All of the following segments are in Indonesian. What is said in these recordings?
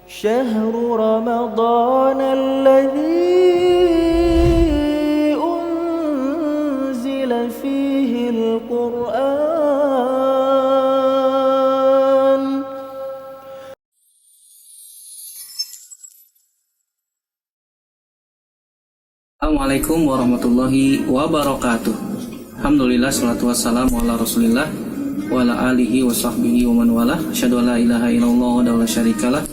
شهر رمضان الذي أنزل فيه القرآن. Assalamualaikum warahmatullahi wabarakatuh. Alhamdulillah, salatu wassalamu ala rasulillah wa ala alihi wa sahbihi wa man walah. Asyhadu an la ilaha illallah wa la syarikalah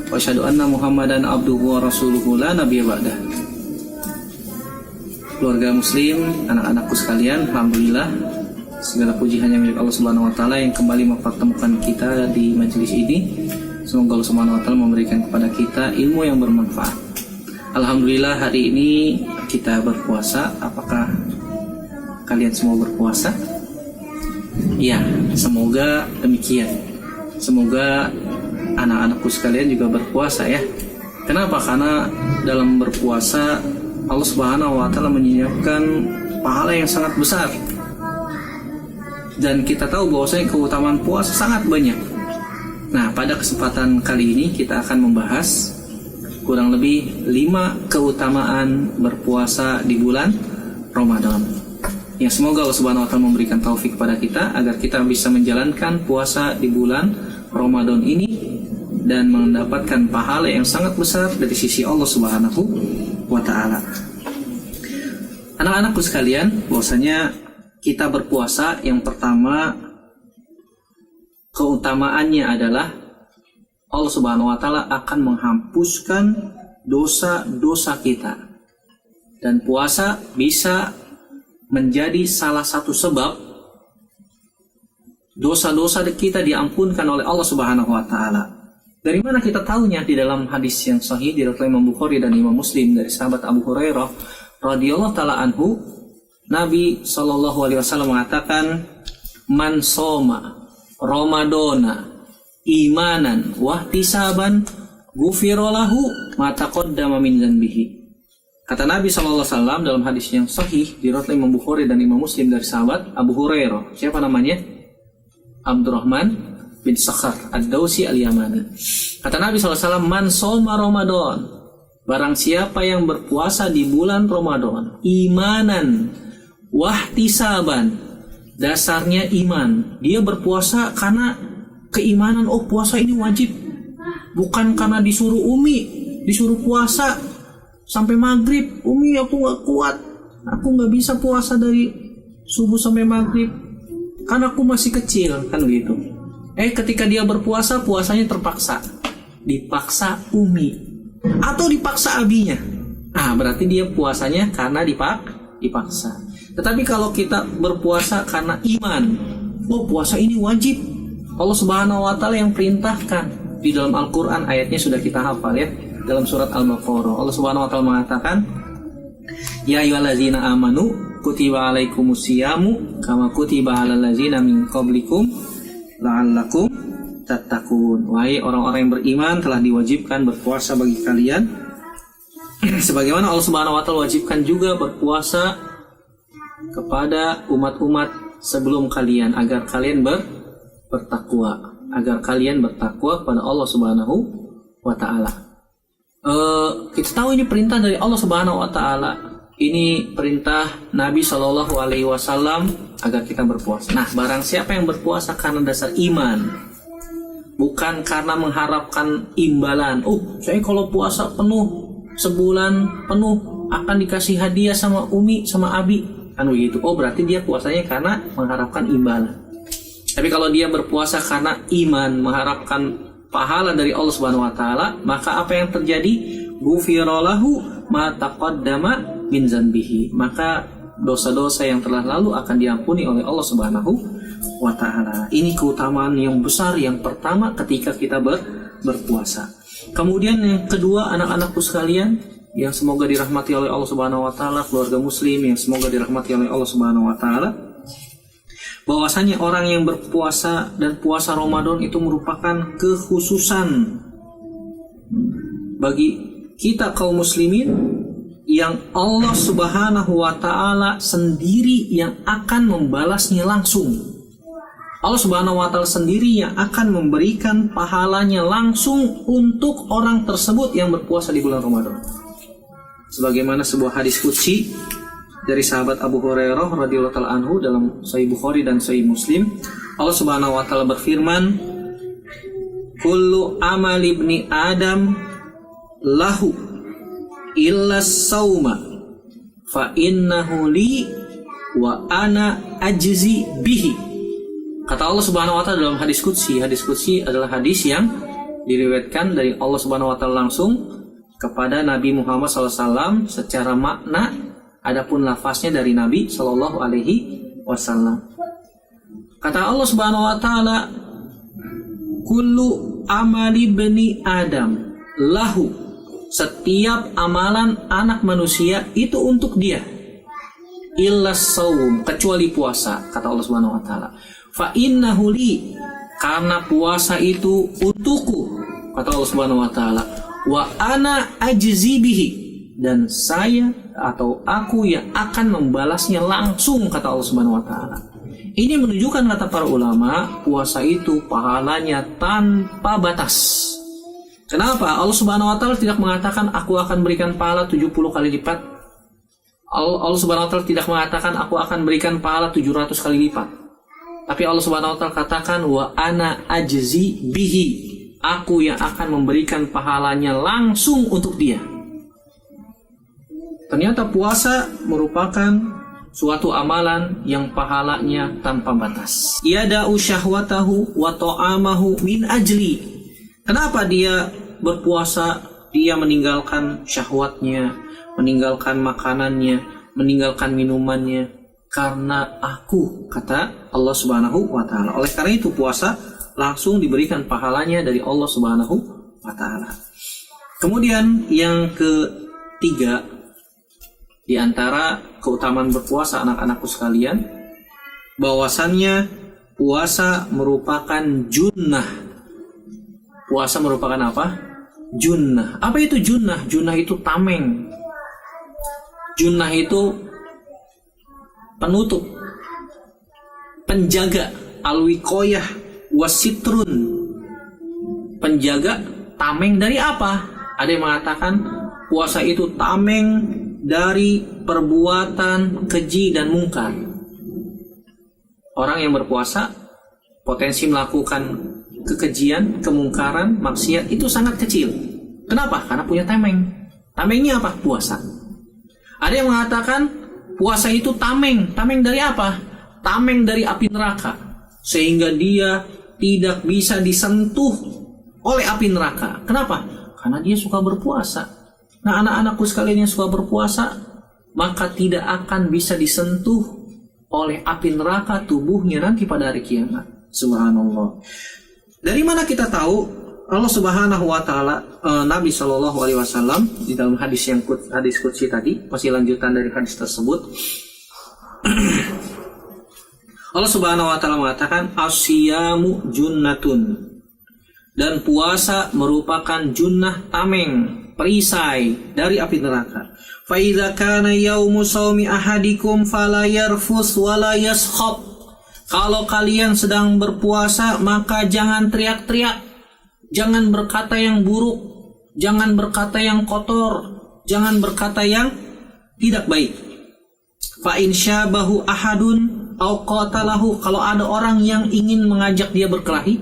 wa asyhadu anna muhammadan abduhu wa rasuluhu la nabiyya ba'dah. Keluarga muslim, anak-anakku sekalian, alhamdulillah segala puji hanya milik Allah Subhanahu wa taala yang kembali mempertemukan kita di majelis ini. Semoga Allah Subhanahu wa taala memberikan kepada kita ilmu yang bermanfaat. Alhamdulillah, hari ini kita berpuasa. Apakah kalian semua berpuasa? Ya, semoga demikian. Semoga anak-anakku sekalian juga berpuasa ya. Kenapa? Karena dalam berpuasa Allah Subhanahu wa taala menyiapkan pahala yang sangat besar. Dan kita tahu bahwasanya keutamaan puasa sangat banyak. Nah, pada kesempatan kali ini kita akan membahas kurang lebih 5 keutamaan berpuasa di bulan Ramadan. Ya, semoga Allah Subhanahu wa taala memberikan taufik kepada kita agar kita bisa menjalankan puasa di bulan Ramadan ini dan mendapatkan pahala yang sangat besar dari sisi Allah Subhanahu wa taala. Anak-anakku sekalian, bahwasanya kita berpuasa, yang pertama keutamaannya adalah Allah Subhanahu wa taala akan menghapuskan dosa-dosa kita. Dan puasa bisa menjadi salah satu sebab dosa-dosa kita diampunkan oleh Allah Subhanahu wa taala. Dari mana kita tahunya? Di dalam hadis yang sahih diriwayatkan Imam Bukhari dan Imam Muslim dari sahabat Abu Hurairah radhiyallahu taala anhu, Nabi sallallahu alaihi wasallam mengatakan, "Man shoma Ramadana imanan wahtisaban ghufira lahu ma taqaddama min dzanbihi." Kata Nabi SAW dalam hadis yang sahih diriwayatkan Imam Bukhari dan Imam Muslim dari sahabat Abu Hurairah. Siapa namanya? Abdurrahman bin Sakhar Ad-Dausi Al-Yamani. Kata Nabi SAW, "Man shoma Ramadan," barang siapa yang berpuasa di bulan Ramadan, imanan wahtisaban, dasarnya iman. Dia berpuasa karena keimanan, oh puasa ini wajib, bukan karena disuruh disuruh puasa sampai maghrib. Umi, aku gak kuat, aku gak bisa puasa dari subuh sampai maghrib karena aku masih kecil, kan begitu. Ketika dia berpuasa, puasanya terpaksa, dipaksa umi atau dipaksa abinya, berarti dia puasanya karena dipaksa. Tetapi kalau kita berpuasa karena iman, oh puasa ini wajib, Allah Subhanahu wa taala yang perintahkan. Di dalam Al-Qur'an ayatnya sudah kita hafal ya. Dalam surat Al-Baqarah Allah Subhanahu wa taala mengatakan, "Ya ayyuhallazina amanu kutiba alaikumusyamu kama kutiba alal ladzina min qablikum la'allakum tattaqun." Wahai orang-orang yang beriman, telah diwajibkan berpuasa bagi kalian sebagaimana Allah Subhanahu wa taala wajibkan juga berpuasa kepada umat-umat sebelum kalian agar kalian bertakwa, kepada Allah Subhanahu wa taala. Kita tahu ini perintah dari Allah Subhanahu wa taala. Ini perintah Nabi Shallallahu alaihi wasallam agar kita berpuasa. Nah, barang siapa yang berpuasa karena dasar iman, bukan karena mengharapkan imbalan. Oh, saya kalau puasa penuh sebulan penuh akan dikasih hadiah sama umi sama abi, kan begitu. Oh, berarti dia puasanya karena mengharapkan imbalan. Tapi kalau dia berpuasa karena iman, mengharapkan pahala dari Allah Subhanahu wa taala, maka apa yang terjadi? Ghufira lahu ma taqaddama min dzanbihi. Maka dosa-dosa yang telah lalu akan diampuni oleh Allah Subhanahu wa taala. Ini keutamaan yang besar yang pertama ketika kita berpuasa. Kemudian yang kedua, anak-anakku sekalian yang semoga dirahmati oleh Allah Subhanahu wa taala, keluarga muslim yang semoga dirahmati oleh Allah Subhanahu wa taala, bahwasanya orang yang berpuasa dan puasa Ramadan itu merupakan kekhususan bagi kita kaum muslimin yang Allah Subhanahu wa taala sendiri yang akan membalasnya langsung. Allah Subhanahu wa taala sendiri yang akan memberikan pahalanya langsung untuk orang tersebut yang berpuasa di bulan Ramadan. Sebagaimana sebuah hadis qudsi dari sahabat Abu Hurairah radhiyallahu taala anhu dalam Sahih Bukhari dan Sahih Muslim, Allah Subhanahu wa taala berfirman, "Kullu amali ibni Adam lahu illa sauma fa innahu li wa ana ajzi bihi." Kata Allah Subhanahu wa taala dalam hadis qudsi adalah hadis yang diriwayatkan dari Allah Subhanahu wa taala langsung kepada Nabi Muhammad SAW secara makna, adapun lafaznya dari Nabi Shallallahu alaihi wasallam. Kata Allah Subhanahu wa taala, "Kullu amali bani Adam lahu." Setiap amalan anak manusia itu untuk dia. Illa saum, kecuali puasa, kata Allah Subhanahu wa taala. Fa innahu li, karena puasa itu untukku, kata Allah Subhanahu wa taala. Wa ana ajzi bihi, dan saya atau aku yang akan membalasnya langsung, kata Allah Subhanahu wa taala. Ini menunjukkan kata para ulama, puasa itu pahalanya tanpa batas. Kenapa? Allah Subhanahu wa taala tidak mengatakan aku akan berikan pahala 70 kali lipat. Allah Subhanahu wa taala tidak mengatakan aku akan berikan pahala 700 kali lipat. Tapi Allah Subhanahu wa taala katakan wa ana ajzi bihi, aku yang akan memberikan pahalanya langsung untuk dia. Ternyata puasa merupakan suatu amalan yang pahalanya tanpa batas. Yada'u syahwatahu wa ta'amahu min ajli. Kenapa dia berpuasa? Dia meninggalkan syahwatnya, meninggalkan makanannya, meninggalkan minumannya, karena aku, kata Allah Subhanahu wa taala. Oleh karena itu puasa langsung diberikan pahalanya dari Allah Subhanahu wa taala. Kemudian yang ketiga, di antara keutamaan berpuasa anak-anakku sekalian, bahwasannya puasa merupakan junnah. Puasa merupakan apa? Junnah. Apa itu junnah? Junnah itu tameng. Junnah itu penutup, penjaga, alwiqoyah, wasitrun. Penjaga, tameng dari apa? Ada yang mengatakan puasa itu tameng dari perbuatan keji dan mungkar. Orang yang berpuasa potensi melakukan kekejian, kemungkaran, maksiat itu sangat kecil. Kenapa? Karena punya tameng. Tamengnya apa? Puasa. Ada yang mengatakan puasa itu tameng. Tameng dari apa? Tameng dari api neraka, sehingga dia tidak bisa disentuh oleh api neraka. Kenapa? Karena dia suka berpuasa. Nah, anak-anakku sekalian yang suka berpuasa, maka tidak akan bisa disentuh oleh api neraka tubuhnya nanti pada hari kiamat. Subhanallah. Dari mana kita tahu? Allah Subhanahu wa taala, Nabi Shallallahu alaihi wasallam di dalam hadis qudsi tadi, masih lanjutan dari hadis tersebut. Allah Subhanahu wa taala mengatakan asyamu junnatun, dan puasa merupakan junnah, tameng, perisai dari api neraka. Fa idza kana yaumu shaumi ahadikum fala yarfus wala yaskhab. Kalau kalian sedang berpuasa, maka jangan teriak-teriak, jangan berkata yang buruk, jangan berkata yang kotor, jangan berkata yang tidak baik. Fa in syabahu ahadun au qatalahu, kalau ada orang yang ingin mengajak dia berkelahi,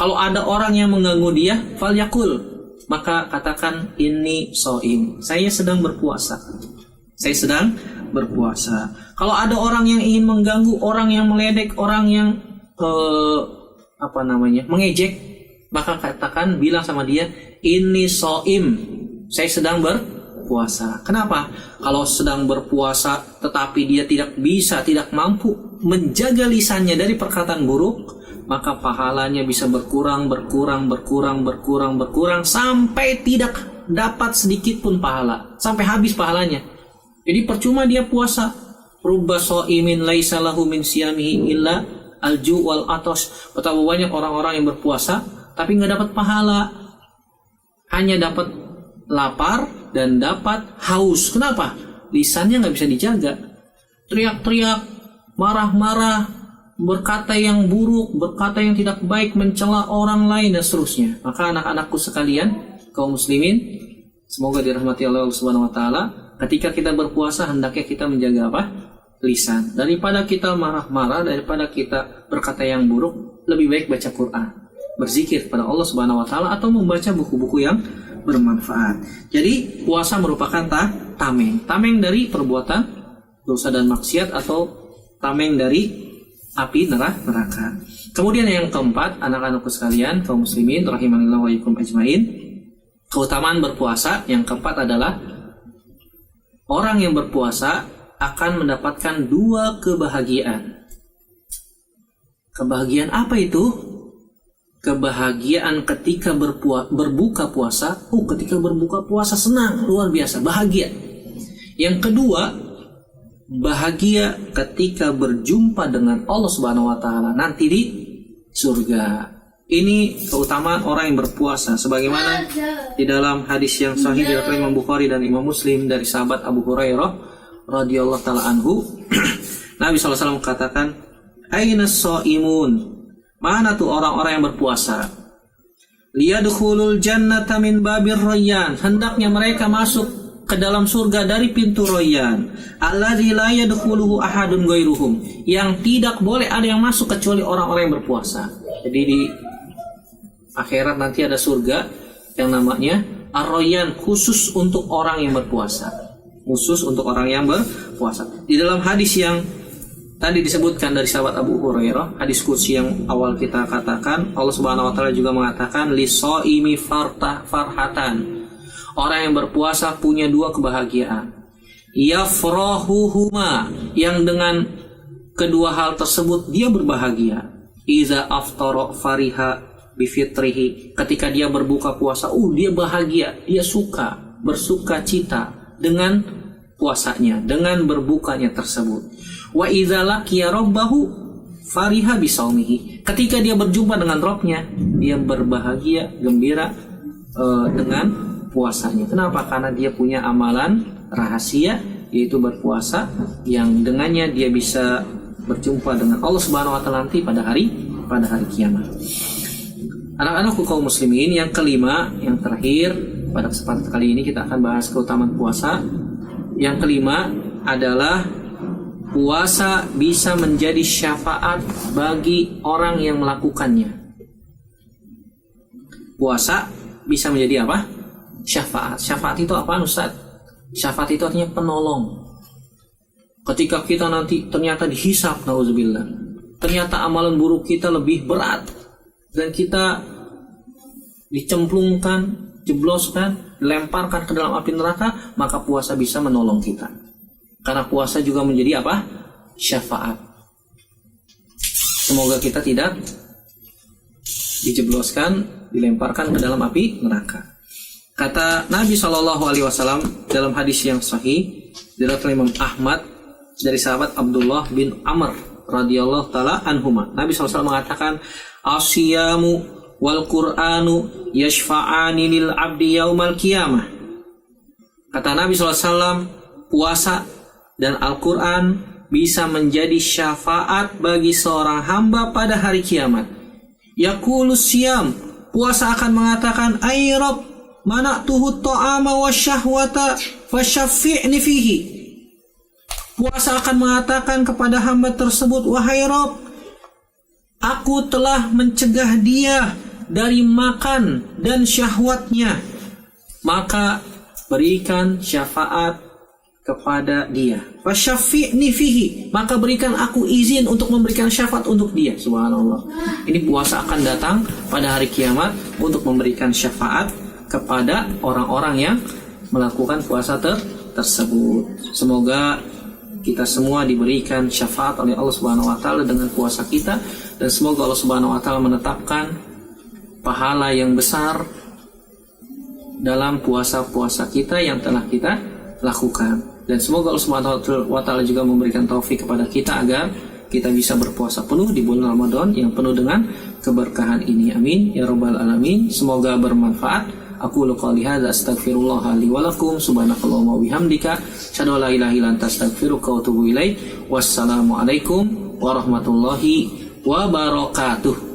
kalau ada orang yang mengganggu dia, falyakul, maka katakan inni shaim, saya sedang berpuasa. Saya sedang berpuasa. Kalau ada orang yang ingin mengganggu, orang yang meledek, orang yang mengejek, maka katakan, bilang sama dia, inni shaim, saya sedang berpuasa. Kenapa? Kalau sedang berpuasa tetapi dia tidak mampu menjaga lisannya dari perkataan buruk, maka pahalanya bisa berkurang sampai tidak dapat sedikit pun pahala, sampai habis pahalanya. Jadi percuma dia puasa. Rubba shaimin laisa lahu min siyamihi illa alju wal atos. Betapa banyak orang-orang yang berpuasa tapi nggak dapat pahala, hanya dapat lapar dan dapat haus. Kenapa? Lisannya nggak bisa dijaga, teriak-teriak, marah-marah, berkata yang buruk, berkata yang tidak baik, mencela orang lain dan seterusnya. Maka anak-anakku sekalian, kaum muslimin, semoga dirahmati Allah Subhanahu wa taala, ketika kita berpuasa hendaknya kita menjaga apa? Lisan. Daripada kita marah-marah, daripada kita berkata yang buruk, lebih baik baca Quran, berzikir kepada Allah Subhanahu wa taala, atau membaca buku-buku yang bermanfaat. Jadi puasa merupakan tameng dari perbuatan dosa dan maksiat, atau tameng dari api neraka. Kemudian yang keempat, anak-anakku sekalian, kaum muslimin rahimanillah wa iyyakum ajmain, keutamaan berpuasa yang keempat adalah orang yang berpuasa akan mendapatkan 2 kebahagiaan. Kebahagiaan apa itu? Kebahagiaan ketika berbuka puasa. Ketika berbuka puasa senang, luar biasa, bahagia. Yang kedua, bahagia ketika berjumpa dengan Allah Subhanahu wa taala nanti di surga. Ini keutamaan orang yang berpuasa, sebagaimana di dalam hadis yang sahih diriwayatkan Imam Bukhari dan Imam Muslim dari sahabat Abu Hurairah radhiyallahu taala anhu. Nabi SAW katakan, "Aina shaimun?" Mana tuh orang-orang yang berpuasa? "Liyadkhulul jannata min babir rayyan." Hendaknya mereka masuk ke dalam surga dari pintu Rayyan, alladzi la yadkhuluhu ahadun ghairuhum, yang tidak boleh ada yang masuk kecuali orang-orang yang berpuasa. Jadi di akhirat nanti ada surga yang namanya Ar-Rayyan, khusus untuk orang yang berpuasa. Khusus untuk orang yang berpuasa. Di dalam hadis yang tadi disebutkan dari sahabat Abu Hurairah, hadis qudsi yang awal kita katakan, Allah Subhanahu wa taala juga mengatakan lis-shaimi farhatan. Orang yang berpuasa punya 2 kebahagiaan. Yafrahuhuma, yang dengan kedua hal tersebut dia berbahagia. Iza aftara fariha bifitrihi, ketika dia berbuka puasa, dia bahagia, dia suka, bersuka cita dengan puasanya, dengan berbukanya tersebut. Wa iza laqiya rabbahu fariha bisaumihi, ketika dia berjumpa dengan Rabbnya, dia berbahagia, gembira dengan puasanya. Kenapa? Karena dia punya amalan rahasia, yaitu berpuasa, yang dengannya dia bisa berjumpa dengan Allah Subhanahu wa taala nanti pada hari kiamat. Anak-anakku kaum muslimin, yang kelima, yang terakhir pada kesempatan kali ini kita akan bahas keutamaan puasa. Yang kelima adalah puasa bisa menjadi syafaat bagi orang yang melakukannya. Puasa bisa menjadi apa? Syafaat. Syafaat itu apa, Ustaz? Syafaat itu artinya penolong. Ketika kita nanti ternyata dihisab, nauzubillah, ternyata amalan buruk kita lebih berat dan kita dicemplungkan, jebloskan, dilemparkan ke dalam api neraka, maka puasa bisa menolong kita. Karena puasa juga menjadi apa? Syafaat. Semoga kita tidak dijebloskan, dilemparkan ke dalam api neraka. Kata Nabi SAW dalam hadis yang sahih dari Imam Ahmad dari sahabat Abdullah bin Amr radhiyallahu taala anhuma, Nabi SAW mengatakan, "Asyamu wal Qur'anu yashfa'ani lil abdi yaumal qiyamah." Kata Nabi SAW, puasa dan Al-Quran bisa menjadi syafaat bagi seorang hamba pada hari kiamat. Yaqulu siyam, puasa akan mengatakan, "Ay Rabb, mana'tuhu ta'ama wa syahwata fasyaffi'ni fihi." Puasa akan mengatakan kepada hamba tersebut, "Wahai Rabb, aku telah mencegah dia dari makan dan syahwatnya, maka berikan syafaat kepada dia. Fasyaffi'ni fihi, maka berikan aku izin untuk memberikan syafaat untuk dia." Subhanallah. Ini puasa akan datang pada hari kiamat untuk memberikan syafaat kepada orang-orang yang melakukan puasa tersebut. Semoga kita semua diberikan syafaat oleh Allah Subhanahu wa taala dengan puasa kita, dan semoga Allah Subhanahu wa taala menetapkan pahala yang besar dalam puasa-puasa kita yang telah kita lakukan. Dan semoga Allah Subhanahu wa taala juga memberikan taufik kepada kita agar kita bisa berpuasa penuh di bulan Ramadan yang penuh dengan keberkahan ini. Amin ya rabbal alamin. Semoga bermanfaat. Aku qouli hadza astaghfirullah li wa lakum, subhanakallahumma wa bihamdika, asyhadu an la ilaha illa anta astaghfiruka wa atubu ilaik. Wassalamu alaikum warahmatullahi wabarakatuh.